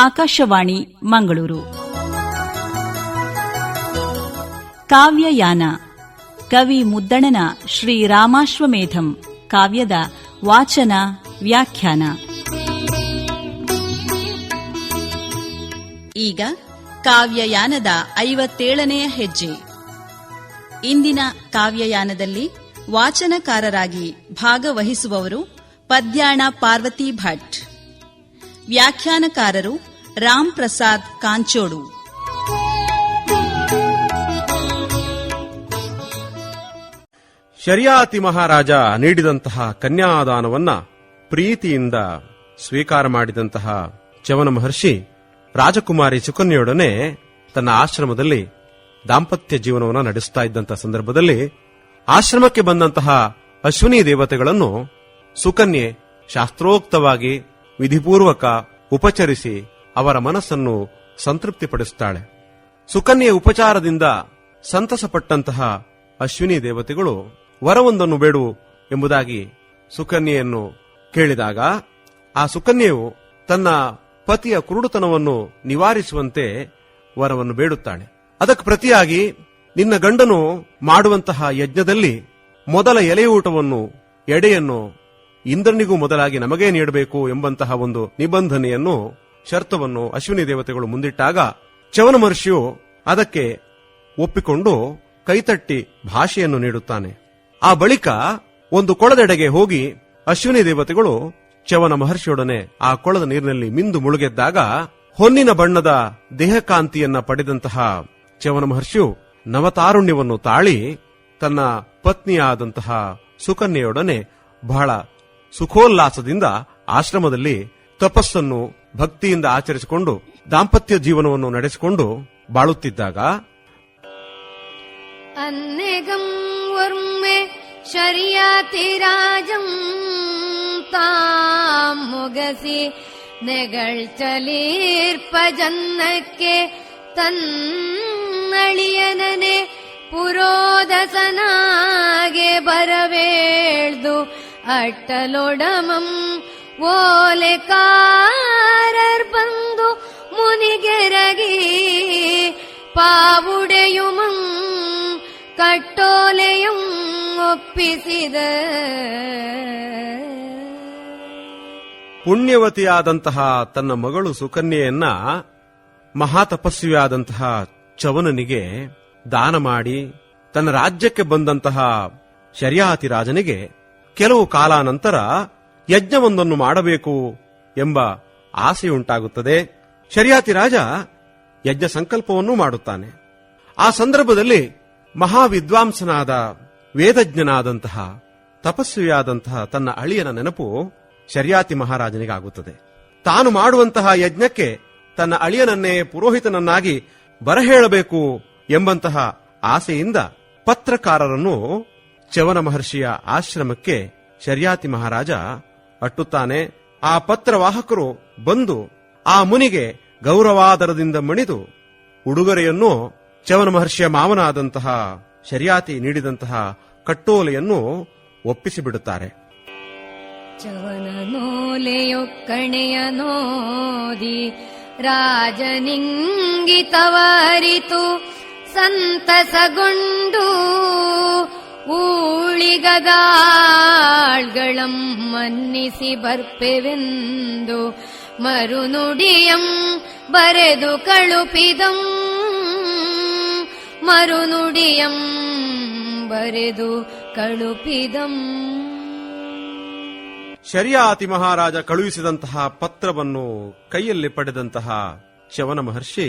ಆಕಾಶವಾಣಿ ಮಂಗಳೂರು. ಕಾವ್ಯಯಾನ ಕವಿ ಮುದ್ದಣನ ಶ್ರೀರಾಮಾಶ್ವಮೇಧಂ ಕಾವ್ಯದ ವಾಚನ ವ್ಯಾಖ್ಯಾನ. ಈಗ ಕಾವ್ಯಯಾನದ 57ನೇ ಹೆಜ್ಜೆ. ಇಂದಿನ ಕಾವ್ಯಯಾನದಲ್ಲಿ ವಾಚನಕಾರರಾಗಿ ಭಾಗವಹಿಸುವವರು ಪದ್ಯಾಣ ಪಾರ್ವತಿ ಭಟ್. ವ್ಯಾಖ್ಯಾನಕಾರರು ರಾಮ್ ಪ್ರಸಾದ್ ಕಾಂಚೋಡು. ಶರಿಯಾತಿ ಮಹಾರಾಜ ನೀಡಿದಂತಹ ಕನ್ಯಾದಾನವನ್ನ ಪ್ರೀತಿಯಿಂದ ಸ್ವೀಕಾರ ಮಾಡಿದಂತಹ ಚ್ಯವನ ಮಹರ್ಷಿ ರಾಜಕುಮಾರಿ ಸುಕನ್ಯೆಯೊಡನೆ ತನ್ನ ಆಶ್ರಮದಲ್ಲಿ ದಾಂಪತ್ಯ ಜೀವನವನ್ನು ನಡೆಸುತ್ತಾ ಇದ್ದಂತಹ ಸಂದರ್ಭದಲ್ಲಿ ಆಶ್ರಮಕ್ಕೆ ಬಂದಂತಹ ಅಶ್ವಿನಿ ದೇವತೆಗಳನ್ನು ಸುಕನ್ಯೆ ಶಾಸ್ತ್ರೋಕ್ತವಾಗಿ ವಿಧಿಪೂರ್ವಕ ಉಪಚರಿಸಿ ಅವರ ಮನಸ್ಸನ್ನು ಸಂತೃಪ್ತಿಪಡಿಸುತ್ತಾಳೆ. ಸುಕನ್ಯೆಯ ಉಪಚಾರದಿಂದ ಸಂತಸಪಟ್ಟಂತಹ ಅಶ್ವಿನಿ ದೇವತೆಗಳು ವರವೊಂದನ್ನು ಬೇಡು ಎಂಬುದಾಗಿ ಸುಕನ್ಯೆಯನ್ನು ಕೇಳಿದಾಗ ಆ ಸುಕನ್ಯೆಯು ತನ್ನ ಪತಿಯ ಕುರುಡುತನವನ್ನು ನಿವಾರಿಸುವಂತೆ ವರವನ್ನು ಬೇಡುತ್ತಾಳೆ. ಅದಕ್ಕೆ ಪ್ರತಿಯಾಗಿ ನಿನ್ನ ಗಂಡನು ಮಾಡುವಂತಹ ಯಜ್ಞದಲ್ಲಿ ಮೊದಲ ಎಲೆಯೂಟವನ್ನು ಎಡೆಯನ್ನು ಇಂದ್ರನಿಗೂ ಮೊದಲಾಗಿ ನಮಗೇ ನೀಡಬೇಕು ಎಂಬಂತಹ ಒಂದು ನಿಬಂಧನೆಯನ್ನು ಶರ್ತವನ್ನು ಅಶ್ವಿನಿ ದೇವತೆಗಳು ಮುಂದಿಟ್ಟಾಗ ಚ್ಯವನ ಮಹರ್ಷಿಯು ಅದಕ್ಕೆ ಒಪ್ಪಿಕೊಂಡು ಕೈತಟ್ಟಿ ಭಾಷೆಯನ್ನು ನೀಡುತ್ತಾನೆ. ಆ ಬಳಿಕ ಒಂದು ಕೊಳದೆಡೆಗೆ ಹೋಗಿ ಅಶ್ವಿನಿ ದೇವತೆಗಳು ಚ್ಯವನ ಮಹರ್ಷಿಯೊಡನೆ ಆ ಕೊಳದ ನೀರಿನಲ್ಲಿ ಮಿಂದು ಮುಳುಗೆದ್ದಾಗ ಹೊನ್ನಿನ ಬಣ್ಣದ ದೇಹಕಾಂತಿಯನ್ನ ಪಡೆದಂತಹ ಚ್ಯವನ ಮಹರ್ಷಿಯು ನವತಾರುಣ್ಯವನ್ನು ತಾಳಿ ತನ್ನ ಪತ್ನಿಯಾದಂತಹ ಸುಕನ್ಯೆಯೊಡನೆ ಬಹಳ ಸುಖೋಲ್ಲಾಸದಿಂದ ಆಶ್ರಮದಲ್ಲಿ ತಪಸ್ಸನ್ನು ಭಕ್ತಿಯಿಂದ ಆಚರಿಸಿಕೊಂಡು ದಾಂಪತ್ಯ ಜೀವನವನ್ನು ನಡೆಸಿಕೊಂಡು ಬಾಳುತ್ತಿದ್ದಾಗ ಅನ್ನೆಗಂ ವರ್ಮೆ ಶರಿಯಾತಿ ರಾಜಂ ತಾಂ ಮುಗಸಿ ನೆಗಳ್ಚಲೀರ್ಪ ಜನ್ನಕ್ಕೆ ತನ್ನಳಿಯನನೆ ಪುರೋದಸನಾಗೆ ಬರವೇಳ್ದು ಅಟ್ಟಲೊಡಮಂ ಓಲೆಕಾರರ್ ಬಂದು ಮುನಿಗೆರಗಿ ಪಾವುಡೆಯುಮಂ ಕಟ್ಟೋಲೆಯಂ ಒಪ್ಪಿಸಿದ. ಪುಣ್ಯವತಿಯಾದಂತಹ ತನ್ನ ಮಗಳು ಸುಕನ್ಯೆಯನ್ನ ಮಹಾತಪಸ್ವಿಯಾದಂತಹ ಚ್ಯವನನಿಗೆ ದಾನ ಮಾಡಿ ತನ್ನ ರಾಜ್ಯಕ್ಕೆ ಬಂದಂತಹ ಶರಿಯಾತಿ ರಾಜನಿಗೆ ಕೆಲವು ಕಾಲಾನಂತರ ಯಜ್ಞವೊಂದನ್ನು ಮಾಡಬೇಕು ಎಂಬ ಆಸೆಯುಂಟಾಗುತ್ತದೆ. ಶರಿಯಾತಿ ರಾಜ ಯಜ್ಞ ಸಂಕಲ್ಪವನ್ನೂ ಮಾಡುತ್ತಾನೆ. ಆ ಸಂದರ್ಭದಲ್ಲಿ ಮಹಾವಿದ್ವಾಂಸನಾದ ವೇದಜ್ಞನಾದಂತಹ ತಪಸ್ವಿಯಾದಂತಹ ತನ್ನ ಅಳಿಯನ ನೆನಪು ಶರಿಯಾತಿ ಮಹಾರಾಜನಿಗಾಗುತ್ತದೆ. ತಾನು ಮಾಡುವಂತಹ ಯಜ್ಞಕ್ಕೆ ತನ್ನ ಅಳಿಯನನ್ನೇ ಪುರೋಹಿತನನ್ನಾಗಿ ಬರಹೇಳಬೇಕು ಎಂಬಂತಹ ಆಸೆಯಿಂದ ಪತ್ರಕಾರರನ್ನು ಚ್ಯವನ ಮಹರ್ಷಿಯ ಆಶ್ರಮಕ್ಕೆ ಶರಿಯಾತಿ ಮಹಾರಾಜ ಅಟ್ಟುತ್ತಾನೆ. ಆ ಪತ್ರವಾಹಕರು ಬಂದು ಆ ಮುನಿಗೆ ಗೌರವಾದರದಿಂದ ಮಣಿದು ಉಡುಗೊರೆಯನ್ನು ಚ್ಯವನ ಮಹರ್ಷಿಯ ಮಾವನಾದಂತಹ ಶರಿಯಾತಿ ನೀಡಿದಂತಹ ಕಟ್ಟೋಲೆಯನ್ನು ಒಪ್ಪಿಸಿಬಿಡುತ್ತಾರೆ. ಚವನನೋಲೆಯೊಕ್ಕಣೆಯ ನೋದಿ ರಾಜನಿಂಗಿತವರಿತು ಸಂತಸಗೊಂಡು ಊಳಿಗಗಾಳ್ಗಳಂ ಮನ್ನಿಸಿ ಬರ್ಪೆವೆಂದು ಮರುನುಡಿಯಂ ಬರೆದು ಕಳುಪಿದಂ ಮರುನುಡಿಯಂ ಬರೆದು ಕಳುಪಿದಂ. ಶರಿಯಾತಿ ಮಹಾರಾಜ ಕಳುಹಿಸಿದಂತಹ ಪತ್ರವನ್ನು ಕೈಯಲ್ಲಿ ಪಡೆದಂತಹ ಚ್ಯವನ ಮಹರ್ಷಿ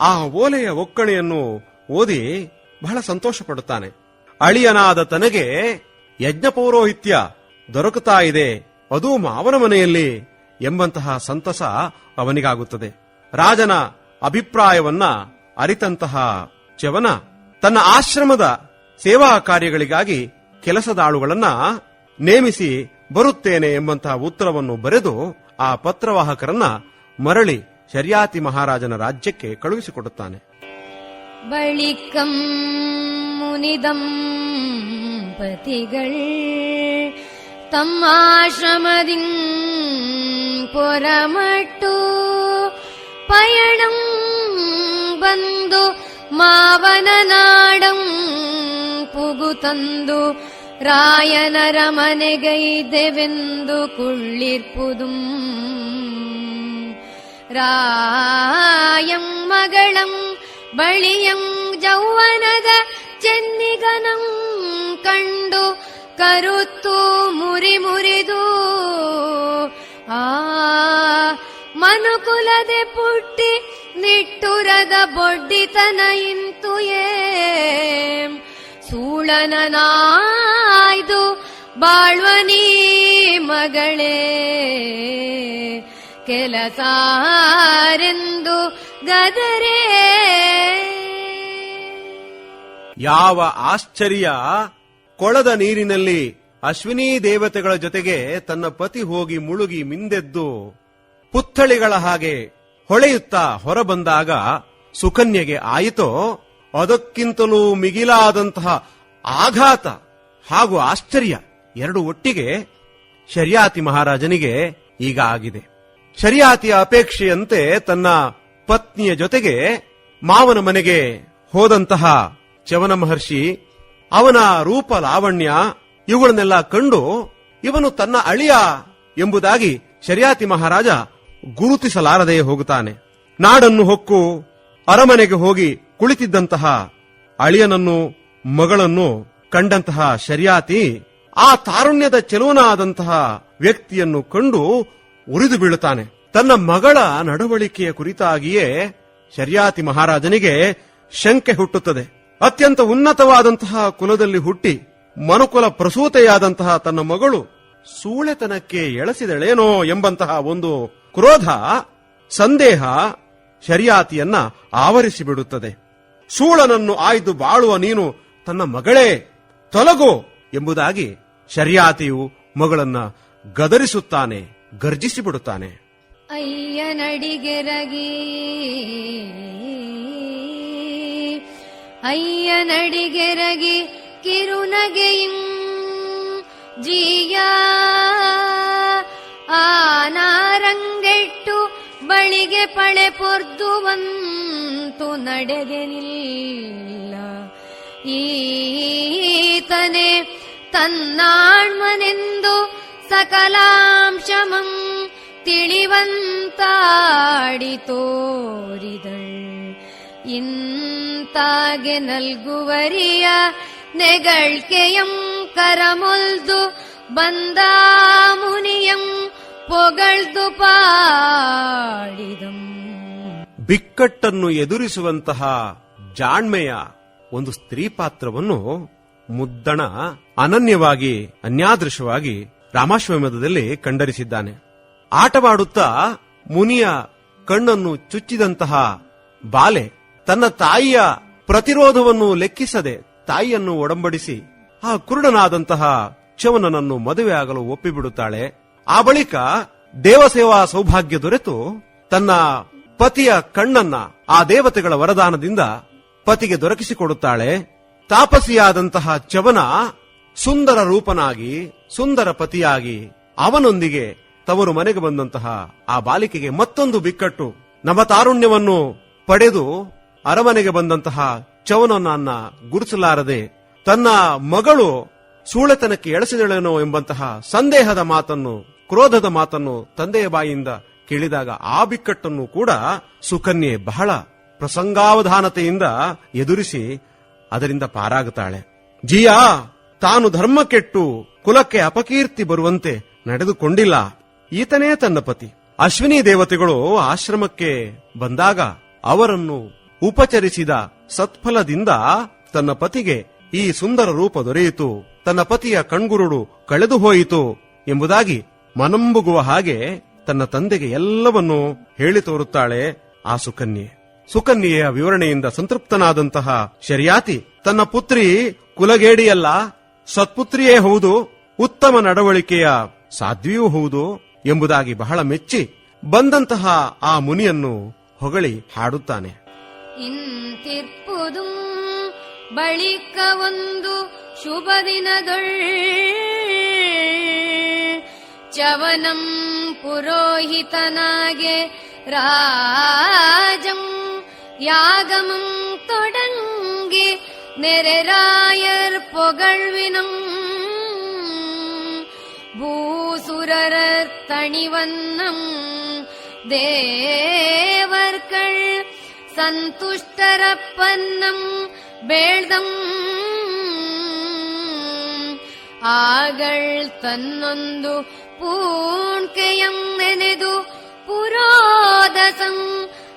ಆ ಓಲೆಯ ಒಕ್ಕಣೆಯನ್ನು ಓದಿ ಬಹಳ ಸಂತೋಷ ಪಡುತ್ತಾನೆ. ಅಳಿಯನಾದ ತನಗೆ ಯಜ್ಞ ಪೌರೋಹಿತ್ಯ ದೊರಕುತ್ತಾ ಇದೆ, ಅದೂ ಮಾವನ ಮನೆಯಲ್ಲಿ ಎಂಬಂತಹ ಸಂತಸ ಅವನಿಗಾಗುತ್ತದೆ. ರಾಜನ ಅಭಿಪ್ರಾಯವನ್ನ ಅರಿತಂತಹ ಚ್ಯವನ ತನ್ನ ಆಶ್ರಮದ ಸೇವಾ ಕಾರ್ಯಗಳಿಗಾಗಿ ಕೆಲಸದಾಳುಗಳನ್ನ ನೇಮಿಸಿ ಬರುತ್ತೇನೆ ಎಂಬಂತಹ ಉತ್ತರವನ್ನು ಬರೆದು ಆ ಪತ್ರವಾಹಕರನ್ನ ಮರಳಿ ಶರಿಯಾತಿ ಮಹಾರಾಜನ ರಾಜ್ಯಕ್ಕೆ ಕಳುಹಿಸಿಕೊಡುತ್ತಾನೆ. ಬಳಿಕಂ ಮುನಿದಂ ಪತಿಗಳ್ ತಮ್ಮಾಶ್ರಮದಿಂ ಪೊರಮಟ್ಟು ಪಾವನನಾಡಂ ಪುಗುತಂದು ರಾಯನರ ಮನೆಗೈದೆವೆಂದು ಕುಳ್ಳಿರ್ಪುದುಂ ರಾಯಂ ಮಗಳಂ ಬಳಿಯಂ ಜೌವನದ ಚೆನ್ನಿಗನಂ ಕಂಡು ಕರುತ್ತು ಮುರಿದು ಆ ಮನುಕುಲದೆ ಪುಟ್ಟಿ ನಿಟ್ಟುರದ ಬೊಡ್ಡಿತನ ಇಂತು ಸೂಳನನಾಯ್ದು ಬಾಳ್ವನಿ ಮಗಳೇ ಕೆಲಸಾರೆಂದು ಗದರೇ. ಯಾವ ಆಶ್ಚರ್ಯ! ಕೊಳದ ನೀರಿನಲ್ಲಿ ಅಶ್ವಿನಿ ದೇವತೆಗಳ ಜೊತೆಗೆ ತನ್ನ ಪತಿ ಹೋಗಿ ಮುಳುಗಿ ಮಿಂದೆದ್ದು ಪುತ್ಥಳಿಗಳ ಹಾಗೆ ಹೊಳೆಯುತ್ತಾ ಹೊರಬಂದಾಗ ಸುಕನ್ಯೆಗೆ ಆಯಿತೋ ಅದಕ್ಕಿಂತಲೂ ಮಿಗಿಲಾದಂತಹ ಆಘಾತ ಹಾಗೂ ಆಶ್ಚರ್ಯ ಎರಡು ಒಟ್ಟಿಗೆ ಶರ್ಯಾತಿ ಮಹಾರಾಜನಿಗೆ ಈಗ ಆಗಿದೆ. ಶರ್ಯಾತಿಯ ಅಪೇಕ್ಷೆಯಂತೆ ತನ್ನ ಪತ್ನಿಯ ಜೊತೆಗೆ ಮಾವನ ಮನೆಗೆ ಹೋದಂತಹ ಚ್ಯವನ ಮಹರ್ಷಿ ಅವನ ರೂಪ ಲಾವಣ್ಯ ಇವುಗಳನ್ನೆಲ್ಲ ಕಂಡು ಇವನು ತನ್ನ ಅಳಿಯ ಎಂಬುದಾಗಿ ಶರ್ಯಾತಿ ಮಹಾರಾಜ ಗುರುತಿಸಲಾರದೆ ಹೋಗುತ್ತಾನೆ. ನಾಡನ್ನು ಹೊಕ್ಕು ಅರಮನೆಗೆ ಹೋಗಿ ಕುಳಿತಿದ್ದಂತಹ ಅಳಿಯನನ್ನು ಮಗಳನ್ನು ಕಂಡಂತಹ ಶರ್ಯಾತಿ ಆ ತಾರುಣ್ಯದ ಚೆಲುವನಾದಂತಹ ವ್ಯಕ್ತಿಯನ್ನು ಕಂಡು ಉರಿದು ಬೀಳುತ್ತಾನೆ. ತನ್ನ ಮಗಳ ನಡವಳಿಕೆಯ ಕುರಿತಾಗಿಯೇ ಶರ್ಯಾತಿ ಮಹಾರಾಜನಿಗೆ ಶಂಕೆ ಹುಟ್ಟುತ್ತದೆ. ಅತ್ಯಂತ ಉನ್ನತವಾದಂತಹ ಕುಲದಲ್ಲಿ ಹುಟ್ಟಿ ಮನುಕುಲ ಪ್ರಸೂತೆಯಾದಂತಹ ತನ್ನ ಮಗಳು ಸೂಳೆತನಕ್ಕೆ ಎಳಸಿದಳೇನೋ ಎಂಬಂತಹ ಒಂದು ಕ್ರೋಧ, ಸಂದೇಹ ಶರ್ಯಾತಿಯನ್ನ ಆವರಿಸಿಬಿಡುತ್ತದೆ. ಸೂಳನನ್ನು ಆಯ್ದು ಬಾಳುವ ನೀನು ತನ್ನ ಮಗಳೇ, ತೊಲಗು ಎಂಬುದಾಗಿ ಶರ್ಯಾತಿಯು ಮಗಳನ್ನ ಗದರಿಸುತ್ತಾನೆ, ಗರ್ಜಿಸಿಬಿಡುತ್ತಾನೆ. ಅಯ್ಯನಡಿಗೆರಗಿ ಕಿರುನಗೆಯಿಂ ಜಿಯ ಆನಾರಂಗೆಟ್ಟು ಬಳಿಗೆ ಪಳೆ ಪೊರ್ದುವಂತು ನಡೆಗೆನಿಲ್ಲ. ಈತನೆ ತನ್ನಾಣ್ಮನೆಂದು ಸಕಲಾಂಶಮಂ ತಿಳಿವಂತಾಡಿ ತೋರಿದಳ್. ಇಂತಾಗೆ ನಲ್ಗುವರಿಯ ನೆಗಳ್ಕೆಯಂ ಕರಮೊಲ್ದು ಬಂದ ಮುನಿಯಂ ಪೊಗಳ್ದು ಪಾಡಿದಂ. ಬಿಕ್ಕಟ್ಟನ್ನು ಎದುರಿಸುವಂತಹ ಜಾಣ್ಮೆಯ ಒಂದು ಸ್ತ್ರೀ ಪಾತ್ರವನ್ನು ಮುದ್ದಣ ಅನನ್ಯವಾಗಿ ಅನ್ಯಾದೃಶವಾಗಿ ರಾಮಾಶ್ವಮೇಧದಲ್ಲಿ ಕಂಡರಿಸಿದ್ದಾನೆ. ಆಟವಾಡುತ್ತಾ ಮುನಿಯ ಕಣ್ಣನ್ನು ಚುಚ್ಚಿದಂತಹ ಬಾಲೆ ತನ್ನ ತಾಯಿಯ ಪ್ರತಿರೋಧವನ್ನು ಲೆಕ್ಕಿಸದೆ ತಾಯಿಯನ್ನು ಒಡಂಬಡಿಸಿ ಆ ಕುರುಡನಾದಂತಹ ಚ್ಯವನನನ್ನು ಮದುವೆಯಾಗಲು ಒಪ್ಪಿಬಿಡುತ್ತಾಳೆ. ಆ ಬಳಿಕ ದೇವಸೇವಾ ಸೌಭಾಗ್ಯ ದೊರೆತು ತನ್ನ ಪತಿಯ ಕಣ್ಣನ್ನ ಆ ದೇವತೆಗಳ ವರದಾನದಿಂದ ಪತಿಗೆ ದೊರಕಿಸಿಕೊಡುತ್ತಾಳೆ. ತಾಪಸಿಯಾದಂತಹ ಚ್ಯವನ ಸುಂದರ ರೂಪನಾಗಿ ಸುಂದರ ಪತಿಯಾಗಿ ಅವನೊಂದಿಗೆ ತವರು ಮನೆಗೆ ಬಂದಂತಹ ಆ ಬಾಲಿಕೆಗೆ ಮತ್ತೊಂದು ಬಿಕ್ಕಟ್ಟು. ನವತಾರುಣ್ಯವನ್ನು ಪಡೆದು ಅರಮನೆಗೆ ಬಂದಂತಹ ಚ್ಯವನನ್ನ ಗುರುತಿಸಲಾರದೆ ತನ್ನ ಮಗಳು ಸೂಳೆತನಕ್ಕೆ ಎಳಸಿದಳೇನೋ ಎಂಬಂತಹ ಸಂದೇಹದ ಮಾತನ್ನು, ಕ್ರೋಧದ ಮಾತನ್ನು ತಂದೆಯ ಬಾಯಿಯಿಂದ ಕೇಳಿದಾಗ ಆ ಬಿಕ್ಕಟ್ಟನ್ನು ಕೂಡ ಸುಕನ್ಯೆ ಬಹಳ ಪ್ರಸಂಗಾವಧಾನತೆಯಿಂದ ಎದುರಿಸಿ ಅದರಿಂದ ಪಾರಾಗುತ್ತಾಳೆ. ಜಿಯಾ ತಾನು ಧರ್ಮ ಕೆಟ್ಟು ಕುಲಕ್ಕೆ ಅಪಕೀರ್ತಿ ಬರುವಂತೆ ನಡೆದುಕೊಂಡಿಲ್ಲ. ಈತನೇ ತನ್ನ ಪತಿ. ಅಶ್ವಿನಿ ದೇವತೆಗಳು ಆಶ್ರಮಕ್ಕೆ ಬಂದಾಗ ಅವರನ್ನು ಉಪಚರಿಸಿದ ಸತ್ಫಲದಿಂದ ತನ್ನ ಪತಿಗೆ ಈ ಸುಂದರ ರೂಪ ದೊರೆಯಿತು, ತನ್ನ ಪತಿಯ ಕಣ್ಗುರುಡು ಕಳೆದು ಹೋಯಿತು ಎಂಬುದಾಗಿ ಮನಂಬುಗುವ ಹಾಗೆ ತನ್ನ ತಂದೆಗೆ ಎಲ್ಲವನ್ನೂ ಹೇಳಿ ತೋರುತ್ತಾಳೆ ಆ ಸುಕನ್ಯೆ. ಸುಕನ್ಯೆಯ ವಿವರಣೆಯಿಂದ ಸಂತೃಪ್ತನಾದಂತಹ ಶರ್ಯಾತಿ ತನ್ನ ಪುತ್ರಿ ಕುಲಗೇಡಿಯಲ್ಲ, ಸತ್ಪುತ್ರಿಯೇ ಹೌದು, ಉತ್ತಮ ನಡವಳಿಕೆಯ ಸಾಧ್ವಿಯೂ ಹೌದು ಎಂಬುದಾಗಿ ಬಹಳ ಮೆಚ್ಚಿ ಬಂದಂತಹ ಆ ಮುನಿಯನ್ನು ಹೊಗಳಿ ಹಾಡುತ್ತಾನೆ. ಇಂತಿರ್ಪುದು ಬಳಿಕ ಒಂದು ಶುಭ ದಿನದೊಳ್ ಚವನಂ ಪುರೋಹಿತನಾಗೆ ರಾಜಂ ಯಾಗಮಂ ತೊಡಂಗ வணங்கி நெரராயர் புகழ்வினும் பூசுரர் தணிவண்ணம் தேவர்கள் சந்துஷ்டரப்பன்னம் வேள்தம் ಆಗಳ್ ತನ್ನೊಂದು ಪೂಣ್ಕೆಯಂ ನೆನೆದು ಪುರೋದಸಂ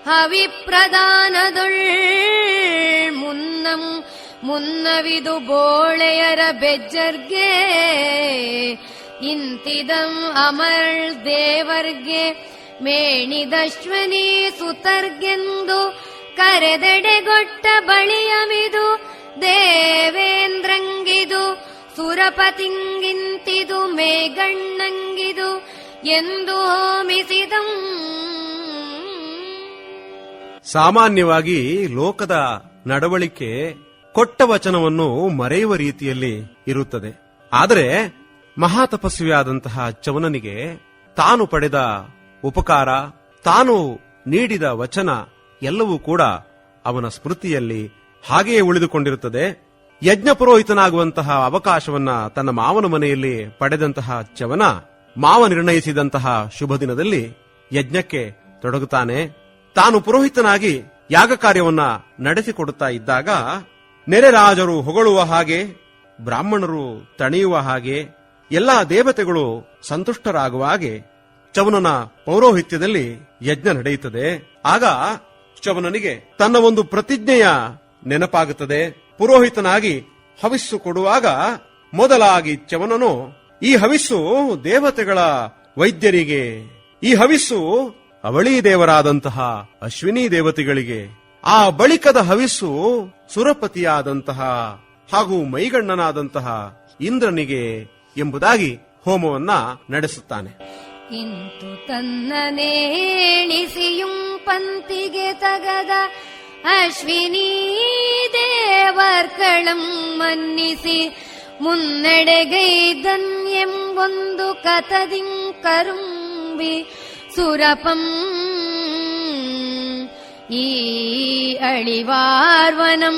ಹವಿಪ್ರದಾನದೊಳ್ ಮುನ್ನವಿದು ಬೋಳೆಯರ ಬೆಜ್ಜರ್ಗೆ ಇಂತಿದಂ ಅಮರ್ ದೇವರ್ಗೆ ಮೇಣಿದಶ್ವನಿ ಸುತರ್ಗೆಂದು ಕರೆದೆಡೆಗೊಟ್ಟ ಬಳಿಯಮಿದು ದೇವೇಂದ್ರಂಗಿದು ಸುರಪತಿಂಗಿಂತಿದು ಮೇಗಣ್ಣಂಗಿದು ಎಂದು ಹೋಮಿಸಿದಂ. ಸಾಮಾನ್ಯವಾಗಿ ಲೋಕದ ನಡವಳಿಕೆ ಕೊಟ್ಟ ವಚನವನ್ನು ಮರೆಯುವ ರೀತಿಯಲ್ಲಿ ಇರುತ್ತದೆ. ಆದರೆ ಮಹಾತಪಸ್ವಿಯಾದಂತಹ ಚವನನಿಗೆ ತಾನು ಪಡೆದ ಉಪಕಾರ, ತಾನು ನೀಡಿದ ವಚನ ಎಲ್ಲವೂ ಕೂಡ ಅವನ ಸ್ಮೃತಿಯಲ್ಲಿ ಹಾಗೆಯೇ ಉಳಿದುಕೊಂಡಿರುತ್ತದೆ. ಯಜ್ಞ ಪುರೋಹಿತನಾಗುವಂತಹ ಅವಕಾಶವನ್ನ ತನ್ನ ಮಾವನ ಮನೆಯಲ್ಲಿ ಪಡೆದಂತಹ ಚವನ ಮಾವ ನಿರ್ಣಯಿಸಿದಂತಹ ಶುಭ ದಿನದಲ್ಲಿ ಯಜ್ಞಕ್ಕೆ ತೊಡಗುತ್ತಾನೆ. ತಾನು ಪುರೋಹಿತನಾಗಿ ಯಾಗ ಕಾರ್ಯವನ್ನ ನಡೆಸಿಕೊಡುತ್ತಾ ಇದ್ದಾಗ ನೆರೆರಾಜರು ಹೊಗಳುವ ಹಾಗೆ, ಬ್ರಾಹ್ಮಣರು ತಣಿಯುವ ಹಾಗೆ, ಎಲ್ಲಾ ದೇವತೆಗಳು ಸಂತುಷ್ಟರಾಗುವ ಹಾಗೆ ಚವನನ ಪೌರೋಹಿತ್ಯದಲ್ಲಿ ಯಜ್ಞ ನಡೆಯುತ್ತದೆ. ಆಗ ಚವನನಿಗೆ ತನ್ನ ಒಂದು ಪ್ರತಿಜ್ಞೆಯ ನೆನಪಾಗುತ್ತದೆ. ಪುರೋಹಿತನಾಗಿ ಹವಿಸ್ಸು ಕೊಡುವಾಗ ಮೊದಲಾಗಿ ಚವನನು ಈ ಹವಿಸ್ಸು ದೇವತೆಗಳ ವೈದ್ಯರಿಗೆ, ಈ ಹವಿಸ್ಸು ಅವಳಿ ದೇವರಾದಂತಹ ಅಶ್ವಿನಿ ದೇವತೆಗಳಿಗೆ, ಆ ಬಳಿಕದ ಹವಿಸ್ಸು ಸುರಪತಿಯಾದಂತಹ ಹಾಗೂ ಮೈಗಣ್ಣನಾದಂತಹ ಇಂದ್ರನಿಗೆ ಎಂಬುದಾಗಿ ಹೋಮವನ್ನ ನಡೆಸುತ್ತಾನೆ. ಇಂತು ತನ್ನನೇಣಿಸಿಯುಂ ಪಂತಿಗೆ ತಗದ ಅಶ್ವಿನಿ ದೇವರ್ಕಳಂ ಮನ್ನಿಸಿ ಮುನ್ನಡೆಗೈದನ್ ಎಂಬೊಂದು ಕಥದಿಂ ಕರುಂಬಿ ಸುರಪಂ ಈ ಅಳಿವಾರ್ವನಂ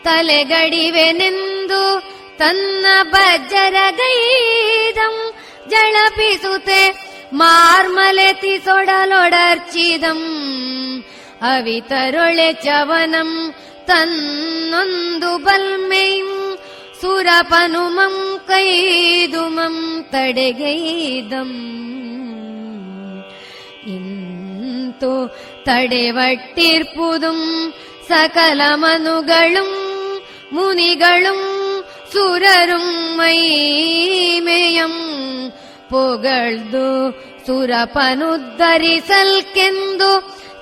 ತಲೆಗಡಿವೆನೆಂದು ತನ್ನ ಬಜ್ಜರಗೈದಂ ಜಳಪಿಸುತ್ತೆ ಮಾರ್ಮಲೆತಿ ಸೊಡಲೊಡರ್ಚಿದಂ ಅವಿತರೊಳೆ ಚವನಂ ತನ್ನೊಂದು ಬಲ್ಮೆಯಂ ಸುರಪನುಮಂ ಕೈದುಮಂ ತಡೆಗೈದಂ ಇಂತು ತಡೆವಟ್ಟಿರ್ಪುದುಂ ಸಕಲ ಮನುಗಳು ಮುನಿಗಳು ಸುರರು ಮೈಮೆಯಂ ಪೊಗಳ್ದು ಸುರಪನುದ್ಧರಿಸಲ್ಕೆಂದು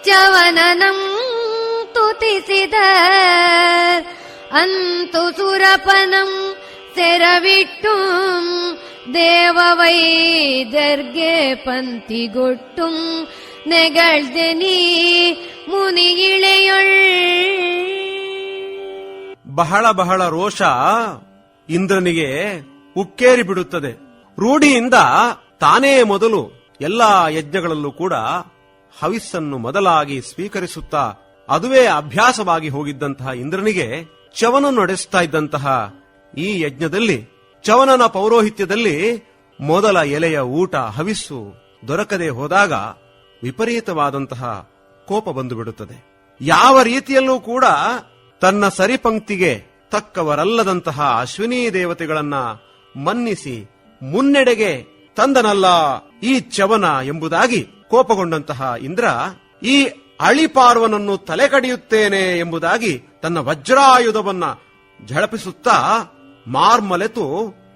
ಚವನನಂ ತುತಿಸಿದ ಅಂತೂ ಸುರಪನಂ ಸೆರವಿಟ್ಟು ದೇವವೈದ್ಯರ್ಗೆ ಪಂತಿಗೊಟ್ಟು ನೆಗಳ್ದೆನಿ ಮುನಿಗಿಳೆಯೊಳ್. ಬಹಳ ಬಹಳ ರೋಷ ಇಂದ್ರನಿಗೆ ಉಕ್ಕೇರಿ ಬಿಡುತ್ತದೆ. ರೂಢಿಯಿಂದ ತಾನೇ ಮೊದಲು ಎಲ್ಲಾ ಯಜ್ಞಗಳಲ್ಲೂ ಕೂಡ ಹವಿಸ್ಸನ್ನು ಮೊದಲಾಗಿ ಸ್ವೀಕರಿಸುತ್ತಾ ಅದುವೇ ಅಭ್ಯಾಸವಾಗಿ ಹೋಗಿದ್ದಂತಹ ಇಂದ್ರನಿಗೆ ಚವನ ನಡೆಸ್ತಾ ಇದ್ದಂತಹ ಈ ಯಜ್ಞದಲ್ಲಿ, ಚವನನ ಪೌರೋಹಿತ್ಯದಲ್ಲಿ ಮೊದಲ ಎಲೆಯ ಊಟ ಹವಿಸ್ಸು ದೊರಕದೆ ಹೋದಾಗ ವಿಪರೀತವಾದಂತಹ ಕೋಪ ಬಂದು ಬಿಡುತ್ತದೆ. ಯಾವ ರೀತಿಯಲ್ಲೂ ಕೂಡ ತನ್ನ ಸರಿಪಂಕ್ತಿಗೆ ತಕ್ಕವರಲ್ಲದಂತಹ ಅಶ್ವಿನಿ ದೇವತೆಗಳನ್ನ ಮನ್ನಿಸಿ ಮುನ್ನೆಡೆಗೆ ತಂದನಲ್ಲ ಈ ಚವನ ಎಂಬುದಾಗಿ ಕೋಪಗೊಂಡಂತಹ ಇಂದ್ರ ಈ ಅಳಿಪಾರ್ವನನ್ನು ತಲೆ ಕಡಿಯುತ್ತೇನೆ ಎಂಬುದಾಗಿ ತನ್ನ ವಜ್ರಾಯುಧವನ್ನ ಝಳಪಿಸುತ್ತಾ ಮಾರ್ಮಲೆತು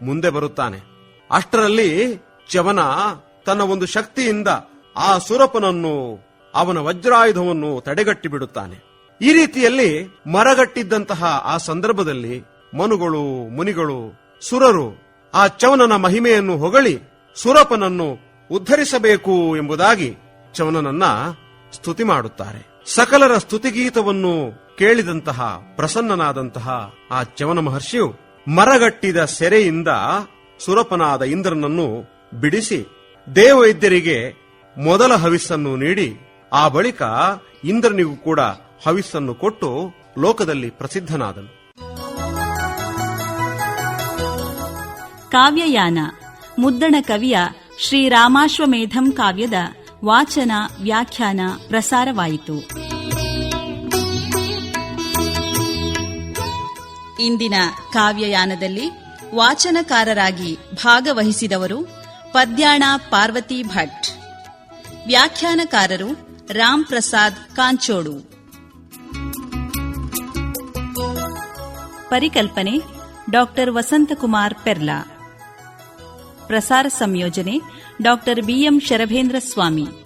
ಮುಂದೆ ಬರುತ್ತಾನೆ. ಅಷ್ಟರಲ್ಲಿ ಚವನ ತನ್ನ ಒಂದು ಶಕ್ತಿಯಿಂದ ಆ ಸುರಪನನ್ನು, ಅವನ ವಜ್ರಾಯುಧವನ್ನು ತಡೆಗಟ್ಟಿ ಬಿಡುತ್ತಾನೆ. ಈ ರೀತಿಯಲ್ಲಿ ಮರಗಟ್ಟಿದ್ದಂತಹ ಆ ಸಂದರ್ಭದಲ್ಲಿ ಮನುಗಳು, ಮುನಿಗಳು, ಸುರರು ಆ ಚವನನ ಮಹಿಮೆಯನ್ನು ಹೊಗಳಿ ಸುರಪನನ್ನು ಉದ್ಧರಿಸಬೇಕು ಎಂಬುದಾಗಿ ಚವನನನ್ನ ಸ್ತುತಿ ಮಾಡುತ್ತಾರೆ. ಸಕಲರ ಸ್ತುತಿಗೀತವನ್ನು ಕೇಳಿದಂತಹ ಪ್ರಸನ್ನನಾದಂತಹ ಆ ಚವನ ಮಹರ್ಷಿಯು ಮರಗಟ್ಟಿದ ಸೆರೆಯಿಂದ ಸುರಪನಾದ ಇಂದ್ರನನ್ನು ಬಿಡಿಸಿ ದೇವವೈದ್ಯರಿಗೆ ಮೊದಲ ಹವಿಸ್ಸನ್ನು ನೀಡಿ ಆ ಬಳಿಕ ಇಂದ್ರನಿಗೂ ಕೂಡ ಹವಿಸ್ಸನ್ನು ಕೊಟ್ಟು ಲೋಕದಲ್ಲಿ ಪ್ರಸಿದ್ಧನಾದನು. ಕಾವ್ಯಯಾನ ಮುದ್ದಣ ಕವಿಯ ಶ್ರೀರಾಮಾಶ್ವಮೇಧಂ ಕಾವ್ಯದ ವಾಚನ ವ್ಯಾಖ್ಯಾನ ಪ್ರಸಾರವಾಯಿತು. ಇಂದಿನ ಕಾವ್ಯಯಾನದಲ್ಲಿ ವಾಚನಕಾರರಾಗಿ ಭಾಗವಹಿಸಿದವರು ಪದ್ಯಾಣ ಪಾರ್ವತಿ ಭಟ್, ವ್ಯಾಖ್ಯಾನಕಾರರು ರಾಮ್ ಪ್ರಸಾದ್ ಕಾಂಚೋಡು. ಪರಿಕಲ್ಪನೆ ಡಾಕ್ಟರ್ ವಸಂತಕುಮಾರ್ ಪೆರ್ಲಾ. ಪ್ರಸಾರ ಸಂಯೋಜನೆ ಡಾಕ್ಟರ್ ಬಿಎಂ ಶರಭೇಂದ್ರ ಸ್ವಾಮಿ.